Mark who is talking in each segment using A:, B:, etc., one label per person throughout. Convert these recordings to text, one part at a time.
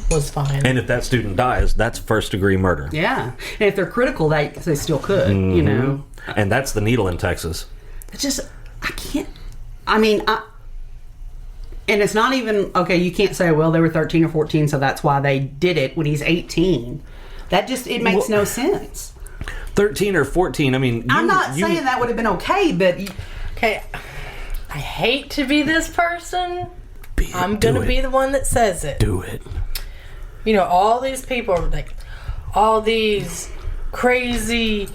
A: was fine.
B: And if that student dies, that's first-degree murder.
C: Yeah. And if they're critical, they still could, you know.
B: And that's the needle in Texas.
C: It's just, I can't, I mean, and it's not even, okay, you can't say, well, they were 13 or 14, so that's why they did it when he's 18. That just, it makes no sense.
B: 13 or 14, I mean...
C: I'm not saying that would have been okay, but...
A: Okay, I hate to be this person. I'm going to be the one that says it.
B: Do it.
A: You know, all these people, like, all these crazy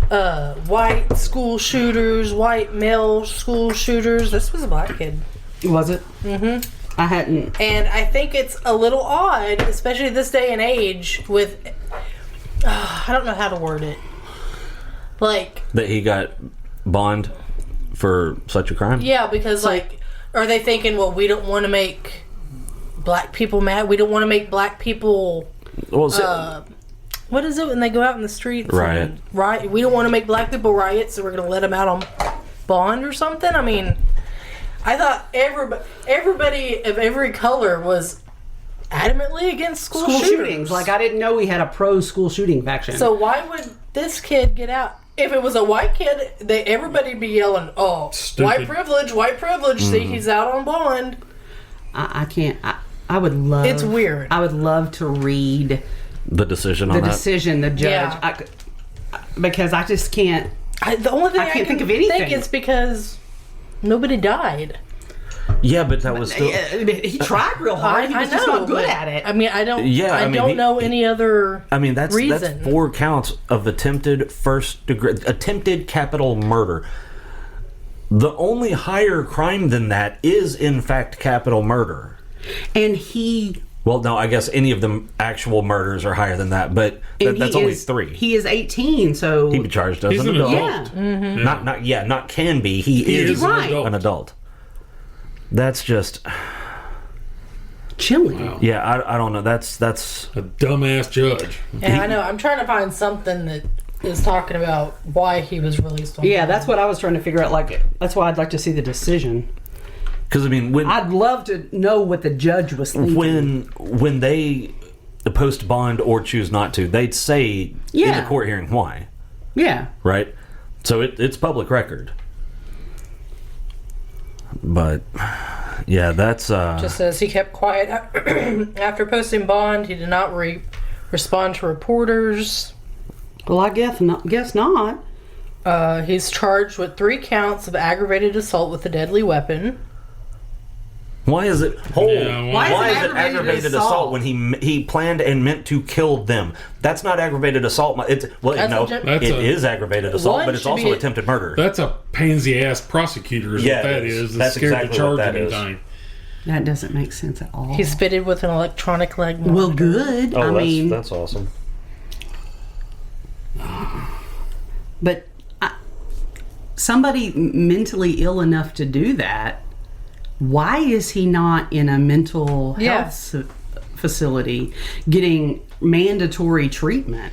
A: white school shooters, white male school shooters. This was a black kid.
C: Was it?
A: Mm-hmm.
C: I hadn't.
A: And I think it's a little odd, especially this day and age, with... I don't know how to word it. Like...
B: That he got bond for such a crime?
A: Yeah, because, like, are they thinking, well, we don't want to make black people mad? We don't want to make black people...
B: Well,
A: what is it when they go out in the streets?
B: Riot.
A: Right. We don't want to make black people riot, so we're going to let them out on bond or something? I mean, I thought everybody of every color was adamantly against school
C: shootings. Like, I didn't know we had a pro-school shooting faction.
A: So why would this kid get out? If it was a white kid, everybody would be yelling, oh, stupid. White privilege, see, he's out on bond.
C: I can't, I would love...
A: It's weird.
C: I would love to read...
B: The decision on that?
C: The decision, the judge. Yeah. Because I just can't...
A: The only thing
C: I can't think of anything.
A: I think it's because nobody died.
B: Yeah, but that was still...
C: He tried real hard. He was just not good at it.
A: I mean, I don't know any other reason.
B: That's 4 counts of attempted capital murder. The only higher crime than that is, in fact, capital murder.
C: And he...
B: Well, no, I guess any of the actual murders are higher than that, but that's only 3.
C: He is 18, so...
B: He'd be charged as an adult.
C: Yeah.
B: Mm-hmm. Not can be. He is an adult. That's just...
C: chilling.
D: Wow.
B: Yeah, I don't know. That's
D: a dumbass judge.
A: And I know. I'm trying to find something that is talking about why he was released on bond.
C: Yeah, that's what I was trying to figure out. Like, that's why I'd like to see the decision.
B: Because, I mean,
C: I'd love to know what the judge was thinking.
B: When they post bond or choose not to, they'd say in the court hearing why.
C: Yeah.
B: Right? So it's public record. But, yeah, that's...
A: Just says he kept quiet after posting bond. He did not respond to reporters.
C: Well, I guess not.
A: He's charged with 3 counts of aggravated assault with a deadly weapon.
B: Why is it
C: why is it
B: aggravated assault when he planned and meant to kill them? That's not aggravated assault. It is aggravated assault, but it's also attempted murder.
D: That's a pansy ass prosecutor. Is what that is.
B: That's
D: scared
B: exactly
D: to charge
B: what that is.
D: anything.
C: That doesn't make sense at all.
A: He's fitted with an electronic leg monitor.
C: Well, good.
B: Oh, that's awesome.
C: But somebody mentally ill enough to do that, why is he not in a mental health facility getting mandatory treatment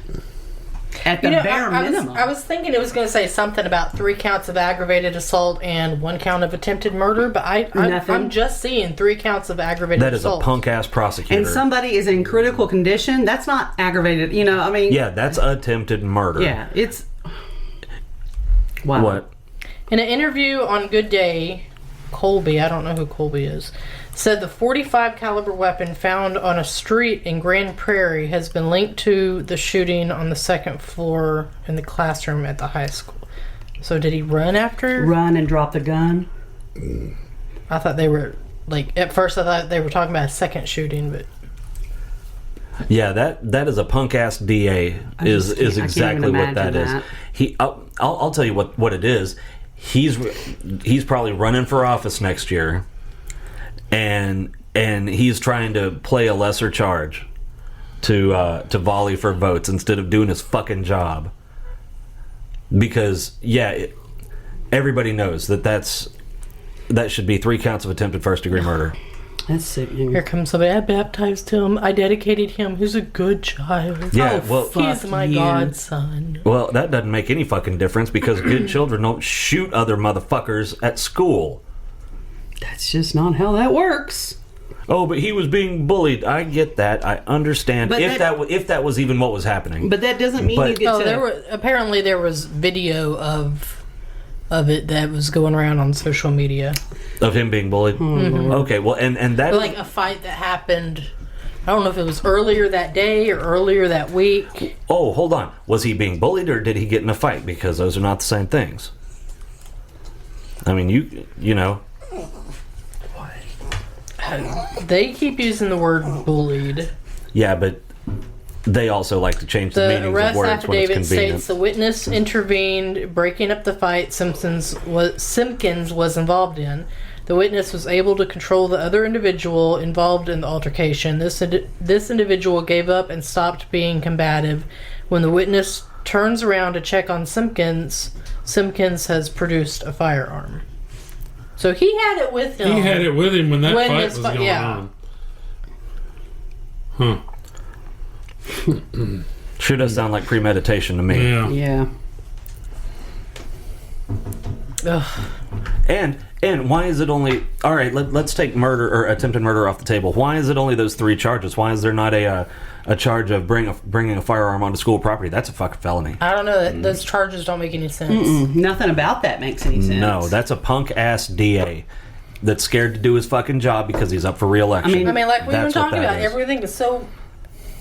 C: at the bare minimum?
A: I was thinking it was going to say something about 3 counts of aggravated assault and 1 count of attempted murder, but I'm just seeing 3 counts of aggravated assault.
B: That is a punk-ass prosecutor.
C: And somebody is in critical condition, that's not aggravated,
B: Yeah, that's attempted murder.
C: Yeah, it's... Wow.
B: What?
A: In an interview on Good Day, Colby, I don't know who Colby is, said the .45 caliber weapon found on a street in Grand Prairie has been linked to the shooting on the 2nd floor in the classroom at the high school. So did he run and
C: drop the gun?
A: I thought they were at first I thought they were talking about a second shooting, but
B: yeah, that is a punk ass DA is exactly what that is. I'll tell you what it is. He's probably running for office next year, and he's trying to play a lesser charge to volley for votes instead of doing his fucking job. Because everybody knows that should be 3 counts of attempted first degree murder.
C: That's sickening.
A: Here comes somebody. I baptized him. I dedicated him. He's a good child.
B: Yeah,
A: he's my godson.
B: Well, that doesn't make any fucking difference because good children don't shoot other motherfuckers at school.
C: That's just not how that works.
B: Oh, but he was being bullied. I get that. I understand.
C: But
B: if that was even what was happening.
C: But that doesn't mean you get to...
A: apparently there was video of it that was going around on social media.
B: Of him being bullied?
C: Mm-hmm.
B: Okay, well, and that...
A: Like a fight that happened, I don't know if it was earlier that day or earlier that week.
B: Oh, hold on. Was he being bullied or did he get in a fight? Because those are not the same things. I mean, you know...
A: They keep using the word bullied.
B: Yeah, but they also like to change the meanings of words when it's
A: arrest affidavit
B: convenient.
A: states the witness intervened, breaking up the fight Simpkins was involved in. The witness was able to control the other individual involved in the altercation. This individual gave up and stopped being combative. When the witness turns around to check on Simpkins has produced a firearm. So he had it with him.
D: He had it with him when that fight was going on.
B: Sure does sound like premeditation to me.
D: Yeah.
A: Ugh.
B: And why is it only... All right, let's take murder or attempted murder off the table. Why is it only those 3 charges? Why is there not a charge of bringing a firearm onto school property? That's a fucking felony.
A: I don't know. Those charges don't make any sense.
C: Nothing about that makes any sense.
B: No, that's a punk-ass DA that's scared to do his fucking job because he's up for re-election.
A: I mean, like we've been
B: That's what
A: talking
B: that
A: about,
B: is.
A: everything is so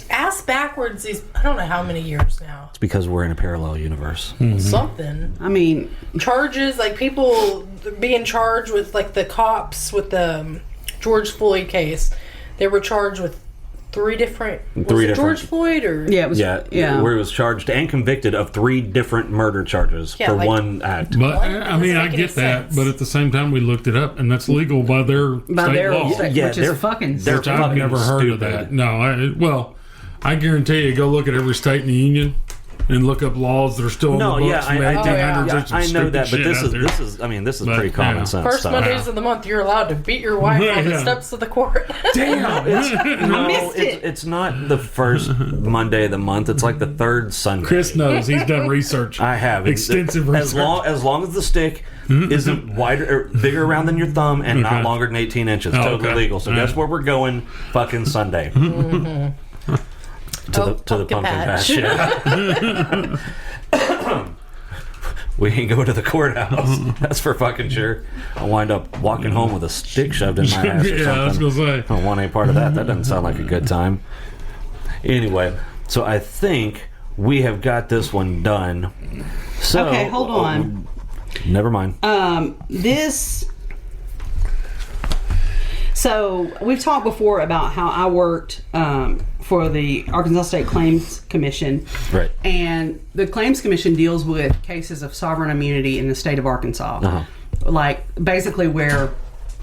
A: ass backwards these, I don't know how many years now.
B: It's because we're in a parallel universe.
A: Something.
C: I mean...
A: Charges, like people being charged with, like the cops with the George Floyd case. They were charged with 3 different... George Floyd or...
C: Yeah, it was...
B: Yeah, where he was charged and convicted of 3 different murder charges for one act.
D: But, I mean, I get that, but at the same time, we looked it up, and that's legal by their state law.
C: Which is fucking...
D: Which I've never heard of that. No, I guarantee you, go look at every state in the union and look up laws that are still in the books from the 1800s.
B: I know that, but this is pretty common sense
A: First
B: stuff.
A: Mondays of the month, you're allowed to beat your wife on the steps of the court.
B: Damn! It's not the first Monday of the month. It's like the 3rd Sunday.
D: Chris knows. He's done research.
B: I have.
D: Extensive research.
B: As long as the stick isn't wider or bigger around than your thumb and not longer than 18 inches. Totally legal. So guess where we're going fucking Sunday. To the pumpkin patch. Yeah. We ain't go to the courthouse. That's for fucking sure. I'll wind up walking home with a stick shoved in my ass or something.
D: I was gonna say.
B: I don't want any part of that. That doesn't sound like a good time. Anyway, so I think we have got this one done. So,
C: okay, hold on.
B: Never mind.
C: So we've talked before about how I worked for the Arkansas State Claims Commission.
B: Right.
C: And the Claims Commission deals with cases of sovereign immunity in the state of Arkansas. Like, basically where...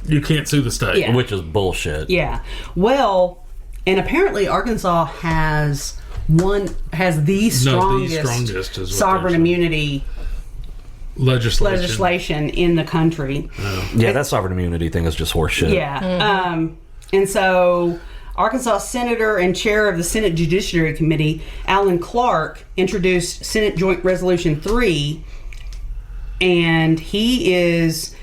D: You can't sue the state.
C: Yeah.
B: Which is bullshit.
C: Yeah. Well, and apparently Arkansas has the strongest sovereign immunity legislation in the country.
B: Yeah, that sovereign immunity thing is just horseshit.
C: Yeah. And so Arkansas Senator and Chair of the Senate Judiciary Committee, Alan Clark, introduced Senate Joint Resolution 3, and he is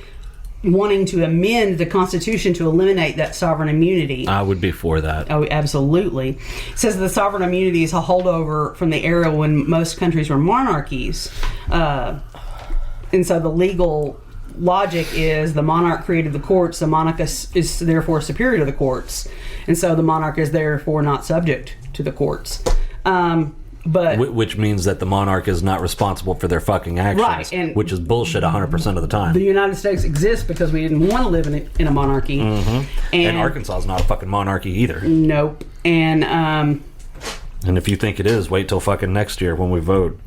C: wanting to amend the Constitution to eliminate that sovereign immunity.
B: I would be for that.
C: Oh, absolutely. It says the sovereign immunity is a holdover from the era when most countries were monarchies. And so the legal logic is the monarch created the courts, the monarch is therefore superior to the courts. And so the monarch is therefore not subject to the courts. But
B: which means that the monarch is not responsible for their fucking actions,
C: right, and
B: which is bullshit 100% of the time.
C: The United States exists because we didn't want to live in a monarchy.
B: And Arkansas is not a fucking monarchy either.
C: Nope. And
B: if you think it is, wait till fucking next year when we vote.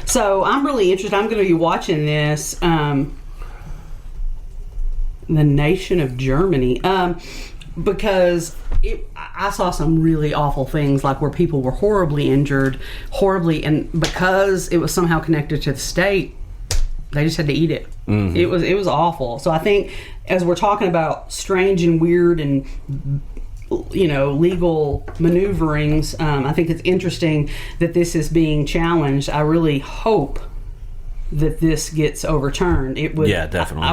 C: So I'm really interested. I'm going to be watching this. The nation of Germany. Because I saw some really awful things, like where people were horribly injured, and because it was somehow connected to the state, they just had to eat it. It was awful. So I think as we're talking about strange and weird and legal maneuverings, I think it's interesting that this is being challenged. I really hope that this gets overturned. It would.
B: Yeah, definitely.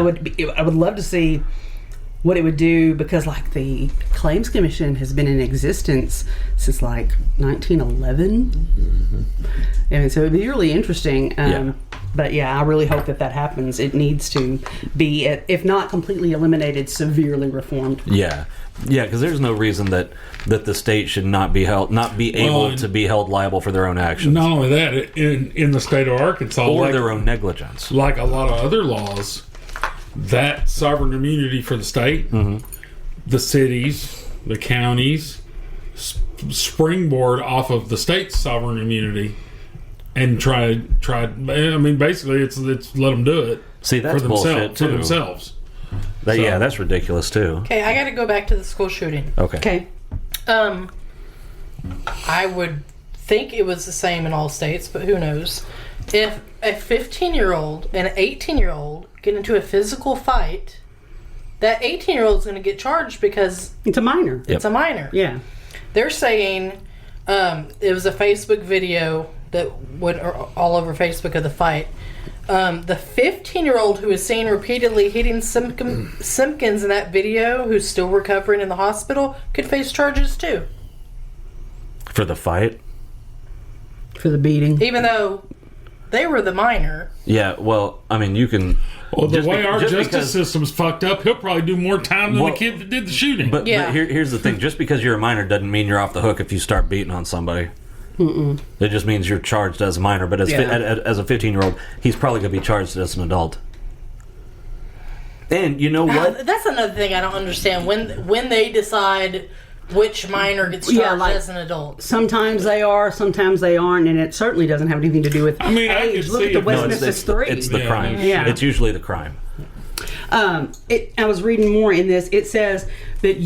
C: I would love to see what it would do, because like the Claims Commission has been in existence since like 1911, and so it'd be really interesting. But yeah, I really hope that happens. It needs to be, if not completely eliminated, severely reformed.
B: Yeah, because there's no reason that the state should not be able to be held liable for their own actions.
D: Not only that, in the state of Arkansas,
B: or their own negligence,
D: like a lot of other laws, that sovereign immunity for the state, the cities, the counties, springboard off of the state's sovereign immunity. And try. I mean, basically, it's let them do it.
B: See, that's
D: for
B: bullshit too.
D: For themselves.
B: Yeah, that's ridiculous too.
A: Okay, I got to go back to the school shooting.
C: Okay.
A: I would think it was the same in all states, but who knows? If a 15-year-old and an 18-year-old get into a physical fight, that 18-year-old is going to get charged because
C: it's a minor.
A: It's a minor.
C: Yeah.
A: They're saying it was a Facebook video that went all over Facebook of the fight. The 15-year-old who is seen repeatedly hitting Simpkins in that video, who's still recovering in the hospital, could face charges too.
B: For the fight?
C: For the beating.
A: Even though they were the minor.
B: Yeah, well, I mean, you can...
D: Well, the way our justice system's fucked up, he'll probably do more time than the kid that did the shooting.
B: But here's the thing. Just because you're a minor doesn't mean you're off the hook if you start beating on somebody.
C: Mm-mm.
B: It just means you're charged as a minor, but as a 15-year-old, he's probably going to be charged as an adult. And you know what?
A: That's another thing I don't understand. When they decide which minor gets charged as an adult.
C: Sometimes they are, sometimes they aren't, and it certainly doesn't have anything to do with age. Look at the West Memphis 3.
B: It's the crime.
C: Yeah.
B: It's usually the crime.
C: I was reading more in this. It says that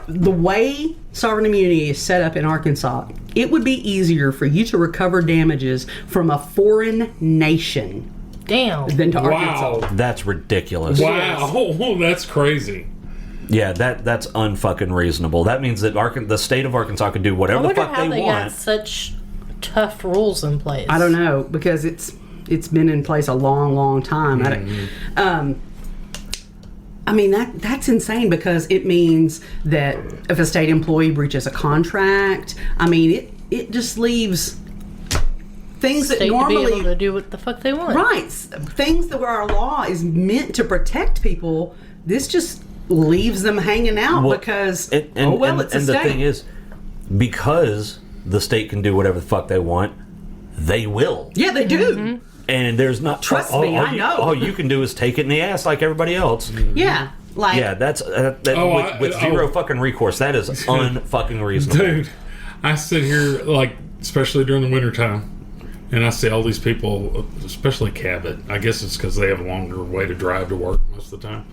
C: the way sovereign immunity is set up in Arkansas, it would be easier for you to recover damages from a foreign nation than to Arkansas.
B: That's ridiculous.
D: Wow, that's crazy.
B: Yeah, that's unfucking reasonable. That means that the state of Arkansas can do whatever the fuck they want.
A: They got such tough rules in place.
C: I don't know, because it's been in place a long, long time. I mean, that's insane, because it means that if a state employee breaches a contract, I mean, it just leaves things that normally
A: to be able to do what the fuck they want.
C: Right, things that where our law is meant to protect people. This just leaves them hanging out because it's a state.
B: And the thing is, because the state can do whatever the fuck they want, they will.
C: Yeah, they do.
A: Mm-hmm.
B: And there's not...
C: Trust me, I know.
B: All you can do is take it in the ass like everybody else.
C: Yeah.
B: That's with zero fucking recourse. That is unfucking reasonable.
D: Dude, I sit here, especially during the wintertime, and I see all these people, especially Cabot. I guess it's because they have a longer way to drive to work most of the time.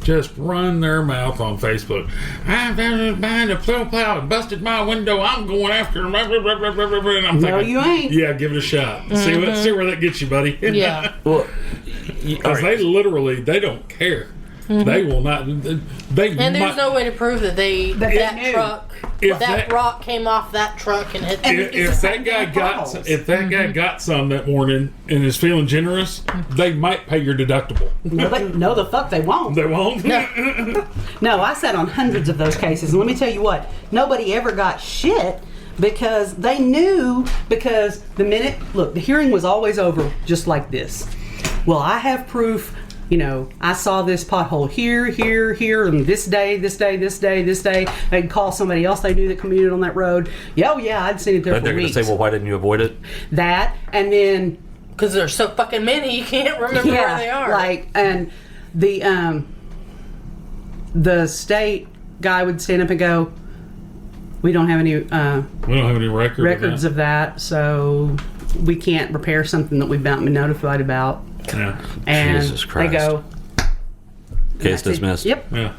D: Just run their mouth on Facebook. I'm behind a snowplow and busted my window. I'm going after him. And I'm thinking,
C: you ain't.
D: Yeah, give it a shot. Mm-hmm. See where that gets you, buddy.
A: Yeah.
B: Well,
D: because they literally, they don't care. Mm-hmm. They will not.
A: And there's no way to prove that that rock came off that truck and hit.
D: If that guy got some that morning and is feeling generous, they might pay your deductible.
C: No, the fuck they won't.
D: They won't.
C: No, I sat on hundreds of those cases, and let me tell you what, nobody ever got shit. Because they knew, because the hearing was always over just like this. Well, I have proof, I saw this pothole here, and this day. They'd call somebody else they knew that commuted on that road. Yeah, I'd seen it there for weeks.
B: They're going to say, well, why didn't you avoid it?
C: That, and then...
A: Because there's so fucking many, you can't remember where they are.
C: And the state guy would stand up and go, we don't have any records of that, so we can't repair something that we've been notified about.
D: Yeah.
C: And
B: Jesus Christ.
C: They go,
B: case dismissed.
C: Yep.
D: Yeah.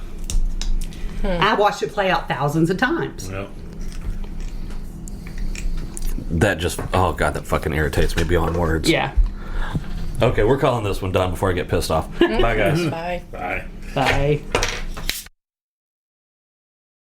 C: I watched it play out thousands of times.
D: Yep.
B: That just, oh God, that fucking irritates me beyond words.
C: Yeah.
B: Okay, we're calling this one done before I get pissed off. Bye, guys.
A: Bye.
D: Bye.
C: Bye.